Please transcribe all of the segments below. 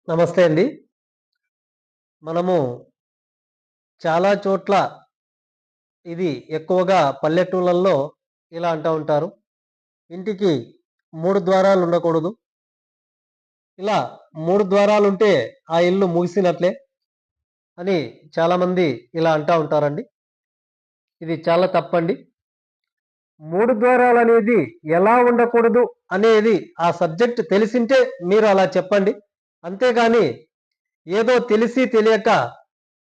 నమస్తే అండి. మనము చాలా చోట్ల ఇది ఎక్కువగా పల్లెటూళ్ళల్లో ఇలా అంటా ఉంటారు. ఇంటికి 3 ద్వారాలు ఉండకూడదు. ఇలా 3 ద్వారాలుంటే ఆ ఇల్లు ముగిసినట్లే అని చాలామంది ఇలా అంటా ఉంటారండి. ఇది చాలా తప్పండి. 3 ద్వారాలనేది ఎలా ఉండకూడదు అనేది ఆ సబ్జెక్ట్ తెలిసింటే మీరు అలా చెప్పండి. అంతేగాని ఏదో తెలిసి తెలియక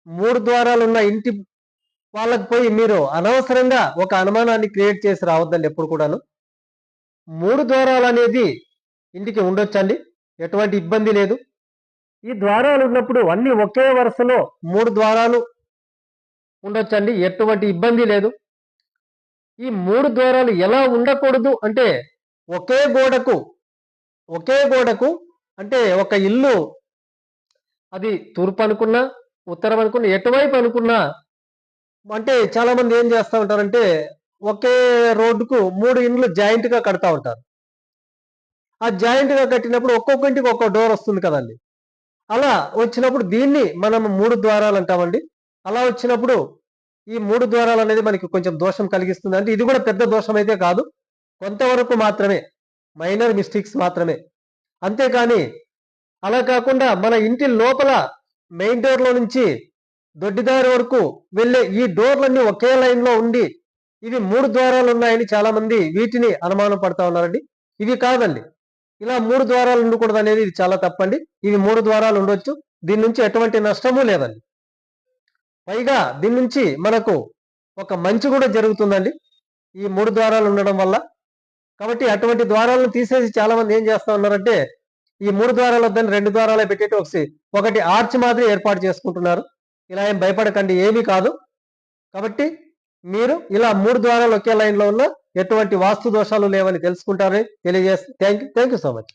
3 ద్వారాలున్న ఇంటి వాళ్ళకి పోయి మీరు అనవసరంగా ఒక అనుమానాన్ని క్రియేట్ చేసి రావద్దండి ఎప్పుడు కూడాను. 3 ద్వారాలనేది ఇంటికి ఉండొచ్చండి. ఎటువంటి ఇబ్బంది లేదు. ఈ ద్వారాలున్నప్పుడు అన్నీ ఒకే వరుసలో 3 ద్వారాలు ఉండొచ్చండి. ఎటువంటి ఇబ్బంది లేదు. ఈ 3 ద్వారాలు ఎలా ఉండకూడదు అంటే ఒకే గోడకు, ఒకే గోడకు అంటే ఒక ఇల్లు అది తూర్పు అనుకున్నా, ఉత్తరం అనుకున్నా, ఎటువైపు అనుకున్నా అంటే చాలామంది ఏం చేస్తా ఉంటారంటే ఒకే రోడ్డుకు 3 ఇండ్లు జాయింట్‌గా కడతా ఉంటారు. ఆ జాయింట్‌గా కట్టినప్పుడు ఒక్కొక్క ఇంటికి ఒక్కో డోర్ వస్తుంది కదండీ! అలా వచ్చినప్పుడు దీన్ని మనం 3 ద్వారాలంటామండి. అలా వచ్చినప్పుడు ఈ 3 ద్వారాలనేది మనకి కొంచెం దోషం కలిగిస్తుంది. అంటే ఇది కూడా పెద్ద దోషమైతే కాదు. కొంతవరకు మాత్రమే. మైనర్ మిస్టేక్స్ మాత్రమే. అంతేకానీ అలా కాకుండా మన ఇంటి లోపల మెయిన్ డోర్‌లో నుంచి దొడ్డిదారి వరకు వెళ్ళే ఈ డోర్‌లన్నీ ఒకే లైన్‌లో ఉండి, ఇవి 3 ద్వారాలున్నాయని చాలామంది వీటిని అనుమానం పడతా ఉన్నారండి. ఇవి కాదండి. ఇలా 3 ద్వారాలు ఉండకూడదనేది ఇది చాలా తప్పండి. ఇవి 3 ద్వారాలు ఉండొచ్చు. దీని నుంచి ఎటువంటి నష్టము లేదండి. పైగా దీని నుంచి మనకు ఒక మంచి కూడా జరుగుతుందండి. ఈ 3 ద్వారాలు ఉండడం వల్ల. కాబట్టి అటువంటి ద్వారాలను తీసేసి చాలామంది ఏం చేస్తా ఉన్నారంటే, ఈ 3 ద్వారాలు వద్దని 2 ద్వారాలే పెట్టేటి ఒకటి ఆర్చ్ మాదిరి ఏర్పాటు చేసుకుంటున్నారు. ఇలా ఏం భయపడకండి. ఏమీ కాదు. కాబట్టి మీరు ఇలా 3 ద్వారాలు ఒకే లైన్‌లో ఉన్న ఎటువంటి వాస్తు దోషాలు లేవని తెలుసుకుంటారని తెలియజేస్తూ థాంక్ యూ సో మచ్.